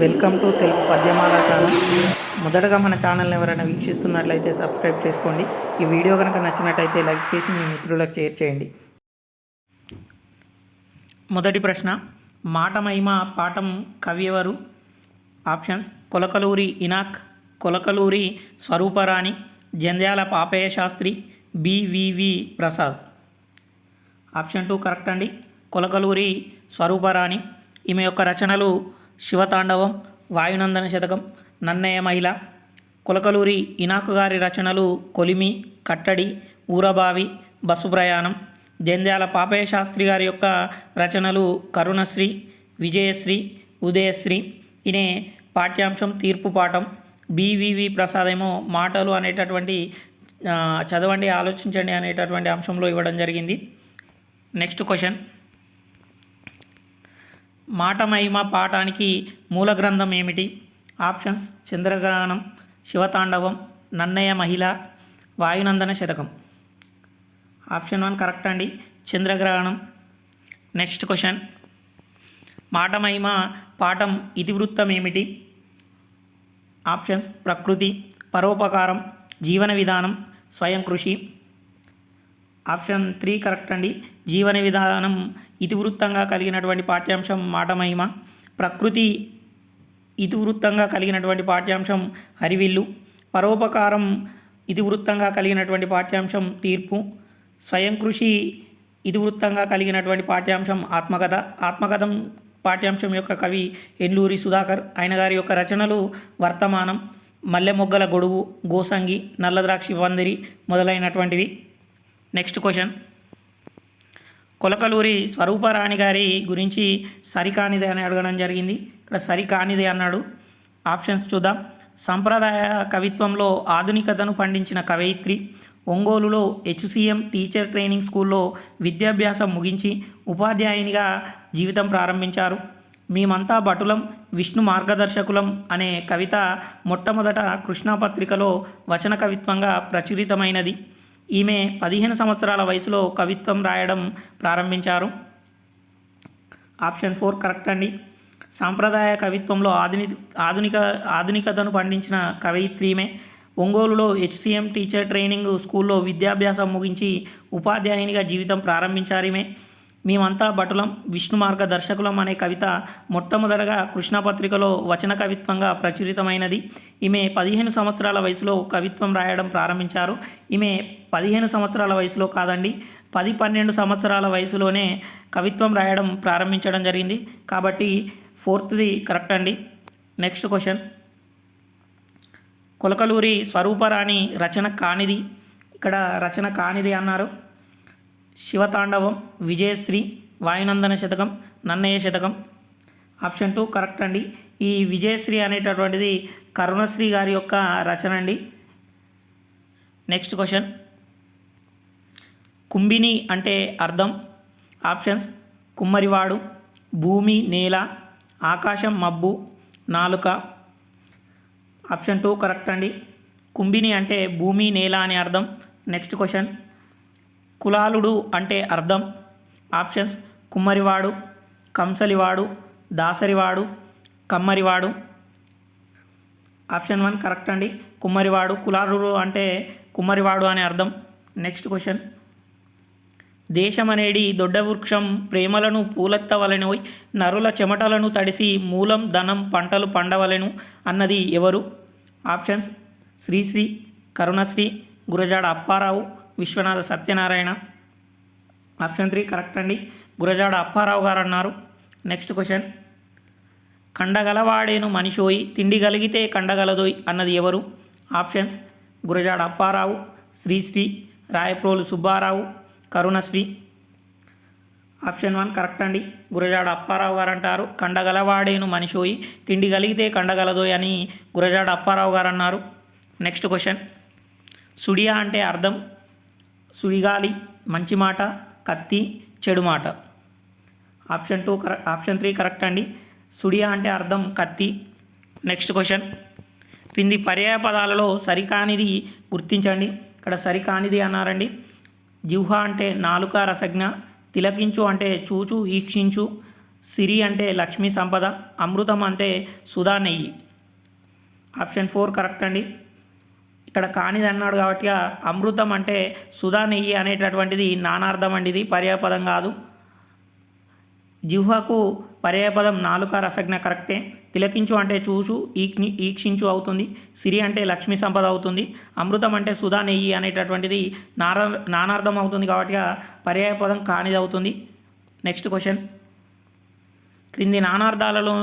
Welcome to Telugu Padyamala channel. మొదటగా మన ఛానల్ని ఎవరైనా వీక్షిస్తున్నట్లయితే సబ్స్క్రైబ్ చేసుకోండి. ఈ వీడియో కనుక నచ్చినట్టయితే లైక్ చేసి మీ మిత్రులకు షేర్ చేయండి. మొదటి ప్రశ్న, మాట మహిమ పాఠం కవి ఎవరు? Options: Kolakaluri Inak, Kolakaluri Swarooparani, Jandhyala Papayya Sastri, B V V Prasad. Option 2 correct అండి. కొలకలూరి స్వరూపరాణి. ఈమె యొక్క రచనలు శివతాండవం, వాయునందన శతకం, నన్నయ మహిళ. కొలకలూరి ఇనాకు గారి రచనలు కొలిమి, కట్టడి, ఊరబావి, బస్సు ప్రయాణం. జంధ్యాల పాపయ్య శాస్త్రి గారి యొక్క రచనలు కరుణశ్రీ, విజయశ్రీ, ఉదయశ్రీ. ఈయన పాఠ్యాంశం తీర్పు పాఠం. బివివి ప్రసాద్ ఏమో మాటలు అనేటటువంటి చదవండి, ఆలోచించండి అనేటటువంటి అంశంలో ఇవ్వడం జరిగింది. నెక్స్ట్ క్వశ్చన్, మాట మహిమ పాఠానికి మూల గ్రంథం ఏమిటి? ఆప్షన్స్: చంద్రగ్రహణం, శివతాండవం, నన్నయ మహిళ, వాయునందన శతకం. ఆప్షన్ 1 కరెక్ట్ అండి, చంద్రగ్రహణం. నెక్స్ట్ క్వశ్చన్, మాట మహిమ పాఠం ఇతివృత్తం ఏమిటి? ఆప్షన్స్: ప్రకృతి, పరోపకారం, జీవన విధానం, స్వయం కృషి. ఆప్షన్ 3 కరెక్ట్ అండి, జీవన విధానం ఇతివృత్తంగా కలిగినటువంటి పాఠ్యాంశం మాట మహిమ. ప్రకృతి ఇతివృత్తంగా కలిగినటువంటి పాఠ్యాంశం హరివిల్లు. పరోపకారం ఇతివృత్తంగా కలిగినటువంటి పాఠ్యాంశం తీర్పు. స్వయం కృషి ఇతివృత్తంగా కలిగినటువంటి పాఠ్యాంశం ఆత్మకథ. ఆత్మకథం పాఠ్యాంశం యొక్క కవి ఎన్లూరి సుధాకర్. ఆయన గారి యొక్క రచనలు వర్తమానం, మల్లెమొగ్గల గొడుగు, గోసంగి, నల్లద్రాక్షి పందిరి మొదలైనటువంటివి. నెక్స్ట్ క్వశ్చన్, కొలకలూరి స్వరూపరాణి గారి గురించి సరికానిదే అని అడగడం జరిగింది. ఇక్కడ సరికానిదే అన్నాడు. ఆప్షన్స్ చూద్దాం. సంప్రదాయ కవిత్వంలో ఆధునికతను పండించిన కవయిత్రి. ఒంగోలులో హెచ్సిఎం టీచర్ ట్రైనింగ్ స్కూల్లో విద్యాభ్యాసం ముగించి ఉపాధ్యాయునిగా జీవితం ప్రారంభించారు. మేమంతా భటులం, విష్ణు మార్గదర్శకులం అనే కవిత మొట్టమొదట కృష్ణాపత్రికలో వచన కవిత్వంగా ప్రచురితమైనది. ఈమె 15 సంవత్సరాల వయసులో కవిత్వం రాయడం ప్రారంభించారు. ఆప్షన్ 4 కరెక్ట్ అండి. సాంప్రదాయ కవిత్వంలో ఆధునికతను పండించిన కవయిత్రి ఈమె. ఒంగోలులో హెచ్సిఎం టీచర్ ట్రైనింగ్ స్కూల్లో విద్యాభ్యాసం ముగించి ఉపాధ్యాయునిగా జీవితం ప్రారంభించారు ఈమె. మేమంతా భటులం, విష్ణు మార్గదర్శకులం అనే కవిత మొట్టమొదటగా కృష్ణపత్రికలో వచన కవిత్వంగా ప్రచురితమైనది. ఈమె 15 సంవత్సరాల వయసులో కవిత్వం రాయడం ప్రారంభించారు. ఈమె 15 సంవత్సరాల వయసులో కాదండి, 10-12 సంవత్సరాల వయసులోనే కవిత్వం రాయడం ప్రారంభించడం జరిగింది. కాబట్టి 4th కరెక్ట్ అండి. నెక్స్ట్ క్వశ్చన్, కొలకలూరి స్వరూపరాణి రచన కానిది. ఇక్కడ రచన కానిది అన్నారు. శివతాండవం, విజయశ్రీ, వాయునందన శతకం, నన్నయ శతకం. ఆప్షన్ 2 కరెక్ట్ అండి. ఈ విజయశ్రీ అనేటటువంటిది కరుణశ్రీ గారి యొక్క రచన అండి. నెక్స్ట్ క్వశ్చన్, కుంభిని అంటే అర్థం. ఆప్షన్స్: కుమ్మరివాడు, భూమి నేల, ఆకాశం మబ్బు, నాలుక. ఆప్షన్ 2 కరెక్ట్ అండి. కుంభిని అంటే భూమి నేల అని అర్థం. నెక్స్ట్ క్వశ్చన్, కులాలుడు అంటే అర్థం. ఆప్షన్స్: కుమ్మరివాడు, కంసలివాడు, దాసరివాడు, కమ్మరివాడు. ఆప్షన్ 1 కరెక్ట్ అండి, కుమ్మరివాడు. కులాలుడు అంటే కుమ్మరివాడు అని అర్థం. నెక్స్ట్ క్వశ్చన్, దేశమనేడి దొడ్డ వృక్షం ప్రేమలను పూలెత్తవలెను, నరుల చెమటలను తడిసి మూలం ధనం పంటలు పండవలెను అన్నది ఎవరు? Options: Sri Sri, Karunasri, Gurajada Apparao, Viswanatha Satyanarayana. Option 3 correct అండి, గురజాడ అప్పారావు గారు అన్నారు. నెక్స్ట్ క్వశ్చన్, కండగలవాడేను మనిషోయి, తిండి కలిగితే కండగలదోయ్ అన్నది ఎవరు? Options: Gurajada Apparao, Sri Sri, Rayaprolu Subbarao, Karunasri. Option 1 correct అండి, గురజాడ అప్పారావు గారు అంటారు. కండగలవాడేను మనిషోయి, తిండి కలిగితే కండగలదోయ్ అని గురజాడ అప్పారావు గారు అన్నారు. నెక్స్ట్ క్వశ్చన్, సుడియా అంటే అర్థం. సుడిగాలి, మంచి మాట, కత్తి, చెడు మాట. ఆప్షన్ 3 కరెక్ట్ అండి. సుడియా అంటే అర్థం కత్తి. నెక్స్ట్ క్వశ్చన్, క్రింది పర్యాయ పదాలలో సరికానిది గుర్తించండి. ఇక్కడ సరికానిది అన్నారండి. జిహ్వ అంటే నాలుక రసజ్ఞ, తిలకించు అంటే చూచు ఈక్షించు, సిరి అంటే లక్ష్మీ సంపద, అమృతం అంటే సుధా నెయ్యి. ఆప్షన్ 4 కరెక్ట్ అండి. ఇక్కడ కానిది అన్నాడు కాబట్టి అమృతం అంటే సుధా నెయ్యి అనేటటువంటిది నానార్థం అండి, ఇది పర్యాయపదం కాదు. జిహ్వకు పర్యాయపదం నాలుక రసజ్ఞ కరెక్టే. తిలకించు అంటే చూసు ఈక్షించు అవుతుంది. సిరి అంటే లక్ష్మీ సంపద అవుతుంది. అమృతం అంటే సుధా నెయ్యి అనేటటువంటిది నానార్థం అవుతుంది కాబట్టి పర్యాయపదం కానిది అవుతుంది. నెక్స్ట్ క్వశ్చన్, క్రింది నానార్థాలలో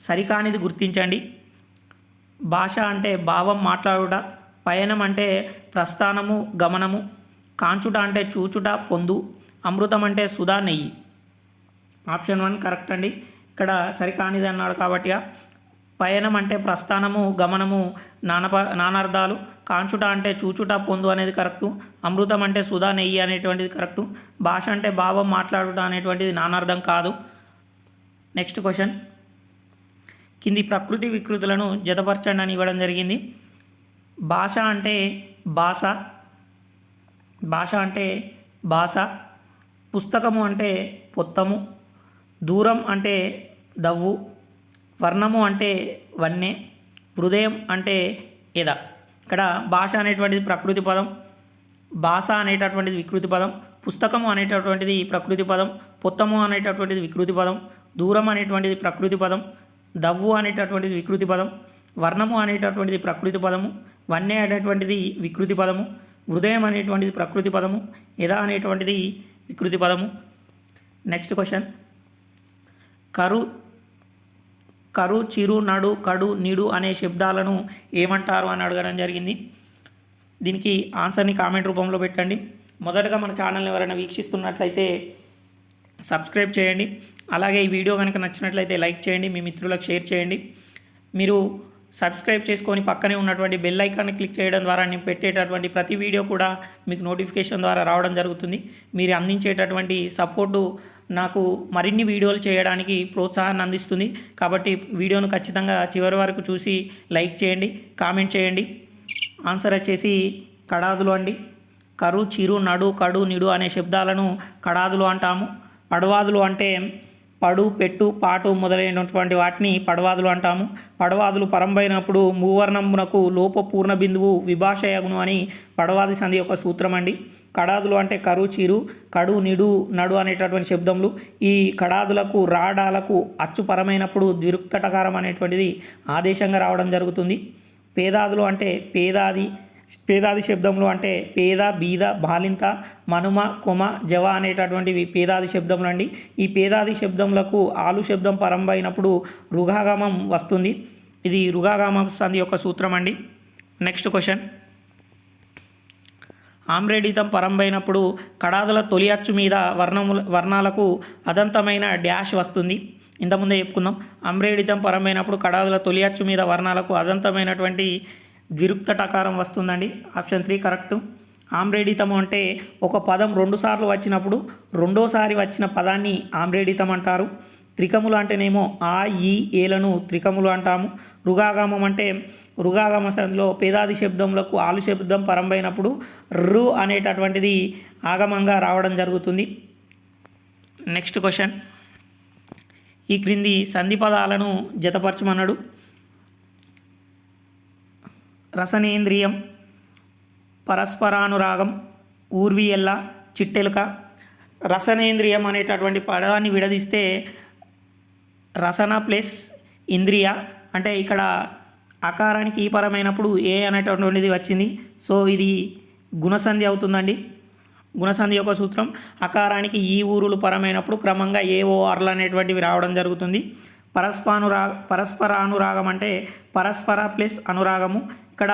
సరికానిది గుర్తించండి. భాష అంటే భావం మాట్లాడుట, పయనం అంటే ప్రస్థానము గమనము, కాంచుట అంటే చూచుట పొందు, అమృతం అంటే సుధా నెయ్యి. ఆప్షన్ 1 కరెక్ట్ అండి. ఇక్కడ సరికానిది అన్నాడు కాబట్టి పయనం అంటే ప్రస్థానము గమనము నానార్థాలు, కాంచుట అంటే చూచుట పొందు అనేది కరెక్టు, అమృతం అంటే సుధా నెయ్యి అనేటువంటిది కరెక్టు, భాష అంటే భావం మాట్లాడుట అనేటువంటిది నానార్థం కాదు. నెక్స్ట్ క్వశ్చన్, కింది ప్రకృతి వికృతులను జతపరచండి అని ఇవ్వడం జరిగింది. భాష అంటే భాష, పుస్తకము అంటే పొత్తము, దూరం అంటే దవ్వు, వర్ణము అంటే వన్నె, హృదయం అంటే ఎద. ఇక్కడ భాష అనేటువంటిది ప్రకృతి పదం, భాష అనేటటువంటిది వికృతి పదం, పుస్తకము అనేటటువంటిది ప్రకృతి పదం, పొత్తము అనేటటువంటిది వికృతి పదం, దూరం అనేటువంటిది ప్రకృతి పదం, దవ్వు అనేటటువంటిది వికృతి పదం, వర్ణము అనేటటువంటిది ప్రకృతి పదము, వన్నె అనేటువంటిది వికృతి పదము, హృదయం అనేటువంటిది ప్రకృతి పదము, ఎద అనేటువంటిది వికృతి పదము. నెక్స్ట్ క్వశ్చన్, కరు చిరు నడు కడు నిడు అనే శబ్దాలను ఏమంటారు అని అడగడం జరిగింది. దీనికి ఆన్సర్ని కామెంట్ రూపంలో పెట్టండి. మొదటగా మన ఛానల్ని ఎవరైనా వీక్షిస్తున్నట్లయితే సబ్స్క్రైబ్ చేయండి. అలాగే ఈ వీడియో కనుక నచ్చినట్లయితే లైక్ చేయండి, మీ మిత్రులకు షేర్ చేయండి. మీరు సబ్స్క్రైబ్ చేసుకొని పక్కనే ఉన్నటువంటి బెల్ ఐకాన్ని క్లిక్ చేయడం ద్వారా నేను పెట్టేటటువంటి ప్రతి వీడియో కూడా మీకు నోటిఫికేషన్ ద్వారా రావడం జరుగుతుంది. మీరు అందించేటటువంటి సపోర్టు నాకు మరిన్ని వీడియోలు చేయడానికి ప్రోత్సాహాన్ని అందిస్తుంది. కాబట్టి వీడియోను ఖచ్చితంగా చివరి వరకు చూసి లైక్ చేయండి, కామెంట్ చేయండి. ఆన్సర్ వచ్చేసి కడాదులు అండి. కరు చిరు నడు కడు నిడు అనే శబ్దాలను కడాదులు అంటాము. పడవాదులు అంటే పడు పెట్టు పాటు మొదలైనటువంటి వాటిని పడవాదులు అంటాము. పడవాదులు పరంబైనప్పుడు మూవర్ణమునకు లోప పూర్ణ బిందువు విభాషయగును అని పడవాది సంధి యొక్క సూత్రం అండి. కడాదులు అంటే కరు చిరు కడు నిడు నడు అనేటటువంటి శబ్దములు. ఈ కడాదులకు రాడాలకు అచ్చుపరమైనప్పుడు ద్విరుక్తటకారం అనేటువంటిది ఆదేశంగా రావడం జరుగుతుంది. పేదాదులు అంటే పేదాది శబ్దములు అంటే పేద బీద బాలింత మనుమ కొమ జవ అనేటటువంటివి పేదాది శబ్దములు అండి. ఈ పేదాది శబ్దములకు ఆలు శబ్దం పరంబైనప్పుడు రుగాగమం వస్తుంది. ఇది రుగాగమ సంధి యొక్క సూత్రం అండి. నెక్స్ట్ క్వశ్చన్, ఆమ్రేడితం పరంబైనప్పుడు కడాదుల తొలి అచ్చు మీద వర్ణాలకు అదంతమైన డ్యాష్ వస్తుంది. ఇంతకుముందే చెప్పుకుందాం. ఆమ్రేడితం పరంబైనప్పుడు కడాదుల తొలి అచ్చు మీద వర్ణాలకు అదంతమైనటువంటి ద్విరుక్తటకారం వస్తుందండి. Option 3 correct. ఆమ్రేడితము అంటే ఒక పదం 2 సార్లు వచ్చినప్పుడు రెండోసారి వచ్చిన పదాన్ని ఆమ్రేడితం అంటారు. త్రికములు అంటేనేమో ఆ ఈ ఏలను త్రికములు అంటాము. రుగాగమం అంటే రుగాగమ సంధిలో పేదాది శబ్దములకు ఆలు శబ్దం పరంబైనప్పుడు రు అనేటటువంటిది ఆగమంగా రావడం జరుగుతుంది. నెక్స్ట్ క్వశ్చన్, ఈ క్రింది సంధి పదాలను జతపరచమన్నాడు. రసనేంద్రియం, పరస్పరానురాగం, ఊర్వియల్ల, చిట్టెలుక. రసనేంద్రియం అనేటటువంటి పదాన్ని విడదీస్తే రసన ప్లస్ ఇంద్రియ అంటే ఇక్కడ అకారానికి ఈ పరమైనప్పుడు ఏ అనేటటువంటిది వచ్చింది. సో ఇది గుణసంధి అవుతుందండి. గుణసంధి యొక్క సూత్రం అకారానికి ఈ ఊరులు పరమైనప్పుడు క్రమంగా ఏ ఓ అర్లు అనేటువంటివి రావడం జరుగుతుంది. పరస్పరానురాగం అంటే పరస్పర ప్లస్ అనురాగము. ఇక్కడ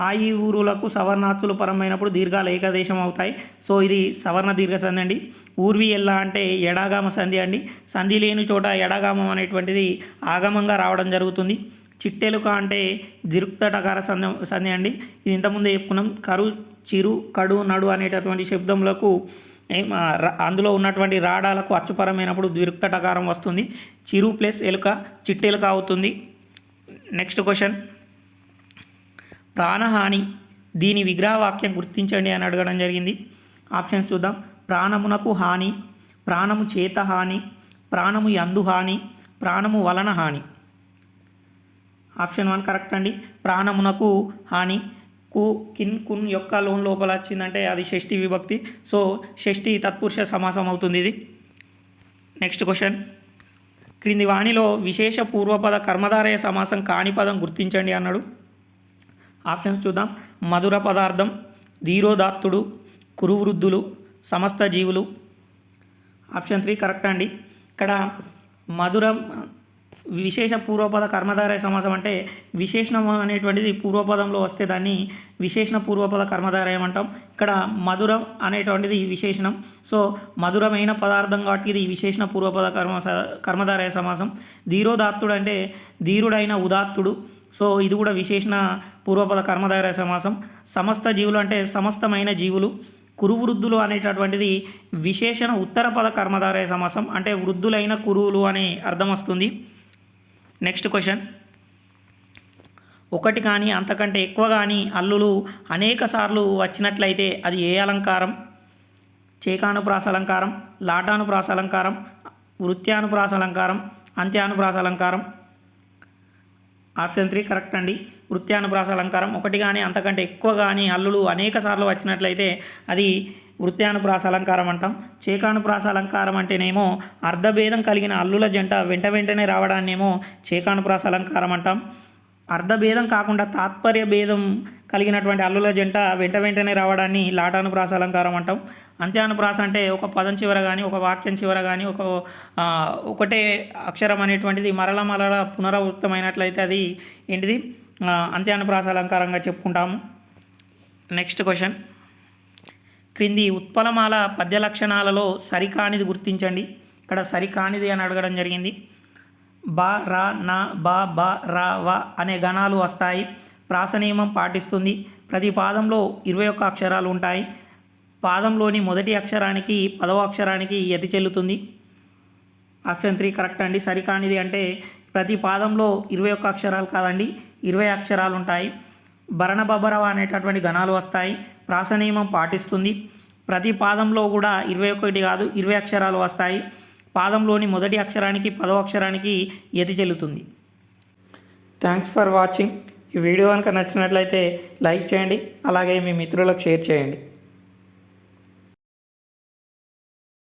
ఆ ఈ ఊరులకు సవర్ణాచులు పరమైనప్పుడు దీర్ఘాలు ఏకదేశం అవుతాయి. సో ఇది సవర్ణ దీర్ఘ సంధి అండి. ఊర్వి ఎల్ల అంటే ఎడాగామ సంధి అండి. సంధి లేని చోట ఎడాగామం అనేటువంటిది ఆగమంగా రావడం జరుగుతుంది. చిట్టెలుక అంటే ద్విరుక్తటకార సంధి అండి. ఇది ఇంతకుముందే చెప్పుకున్నాం. కరు చిరు కడు నడు అనేటటువంటి శబ్దములకు అందులో ఉన్నటువంటి రాడాలకు అచ్చుపరమైనప్పుడు ద్విరుక్తటకారం వస్తుంది. చిరు ప్లస్ ఎలుక చిట్టెలుక అవుతుంది. నెక్స్ట్ క్వశ్చన్, ప్రాణహాని, దీని విగ్రహవాక్యం గుర్తించండి అని అడగడం జరిగింది. ఆప్షన్స్ చూద్దాం. ప్రాణమునకు హాని, ప్రాణము చేత హాని, ప్రాణము యందు హాని, ప్రాణము వలన హాని. ఆప్షన్ 1 కరెక్ట్ అండి. ప్రాణమునకు హాని. కు కిన్ కున్ యొక్క లోన్ లోపల వచ్చిందంటే అది షష్ఠి విభక్తి. సో షష్ఠి తత్పురుష సమాసం అవుతుంది ఇది. నెక్స్ట్ క్వశ్చన్, క్రింది వాణిలో విశేష పూర్వపద కర్మధారయ సమాసం కాని పదం గుర్తించండి అన్నాడు. ఆప్షన్స్ చూద్దాం. మధుర పదార్థం, ధీరోదాత్తుడు, కురువృద్ధులు, సమస్త జీవులు. ఆప్షన్ 3 కరెక్ట్ అండి. ఇక్కడ మధురం విశేష పూర్వపద కర్మధారయ సమాసం అంటే విశేషణం అనేటువంటిది పూర్వపదంలో వస్తే దాన్ని విశేషణ పూర్వపద కర్మధారయం అంటాం. ఇక్కడ మధురం అనేటువంటిది విశేషణం. సో మధురమైన పదార్థం కాబట్టి ఇది విశేషణ పూర్వపద కర్మధారయ సమాసం. ధీరోదాత్తుడు అంటే ధీరుడైన ఉదాత్తుడు. సో ఇది కూడా విశేషణ పూర్వపద కర్మధారయ సమాసం. సమస్త జీవులు అంటే సమస్తమైన జీవులు. కురువృద్ధులు అనేటటువంటిది విశేషణ ఉత్తర పద కర్మధారయ సమాసం అంటే వృద్ధులైన కురువులు అనే అర్థం వస్తుంది. నెక్స్ట్ క్వశ్చన్, ఒకటి కానీ అంతకంటే ఎక్కువ కానీ హల్లులు అనేక సార్లు వచ్చినట్లయితే అది ఏ అలంకారం? చేకానుప్రాస అలంకారం, లాటానుప్రాస అలంకారం, వృత్యానుప్రాస అలంకారం, అంత్యానుప్రాస అలంకారం. ఆప్షన్ 3 కరెక్ట్ అండి. వృత్యానుప్రాస అలంకారం. ఒకటి కానీ అంతకంటే ఎక్కువ కానీ హల్లులు అనేక సార్లు వచ్చినట్లయితే అది వృత్యానుప్రాస అలంకారం అంటాం. చేకానుప్రాస అలంకారం అంటేనేమో అర్ధభేదం కలిగిన హల్లుల జంట వెంట వెంటనే రావడాన్నేమో చేకానుప్రాస అలంకారం అంటాం. అర్ధభేదం కాకుండా తాత్పర్య భేదం కలిగినటువంటి హల్లుల జంట వెంట వెంటనే రావడాన్ని లాటానుప్రాస అలంకారం అంటాం. అంత్యానుప్రాస అంటే ఒక పదం చివర కానీ ఒక వాక్యం చివర కానీ ఒకటే అక్షరం అనేటువంటిది మరల పునరావృతమైనట్లయితే అది ఏంటిది అంత్యానుప్రాస అలంకారంగా చెప్పుకుంటాము. నెక్స్ట్ క్వశ్చన్, క్రింది ఉత్పలమాల పద్య లక్షణాలలో సరికానిది గుర్తించండి. ఇక్కడ సరికానిది అని అడగడం జరిగింది. బా రా నా బా బా రా వా అనే గణాలు వస్తాయి. ప్రాస నియమం పాటిస్తుంది. ప్రతి పాదంలో 21 అక్షరాలు ఉంటాయి. పాదంలోని మొదటి అక్షరానికి 10వ అక్షరానికి యతి చెల్లుతుంది. ఆప్షన్ 3 కరెక్ట్ అండి. సరికానిది అంటే ప్రతి పాదంలో 21 అక్షరాలు కాదండి 20 అక్షరాలు ఉంటాయి. భరణ బబరవ అనేటటువంటి గణాలు వస్తాయి. ప్రాస నియమం పాటిస్తుంది. ప్రతి పాదంలో కూడా 21 కాదు 20 అక్షరాలు వస్తాయి. పాదంలోని మొదటి అక్షరానికి 10వ అక్షరానికి యతి చెల్లుతుంది. Thanks for watching. ఈ వీడియో కనుక నచ్చినట్లయితే లైక్ చేయండి, అలాగే మీ మిత్రులకు షేర్ చేయండి.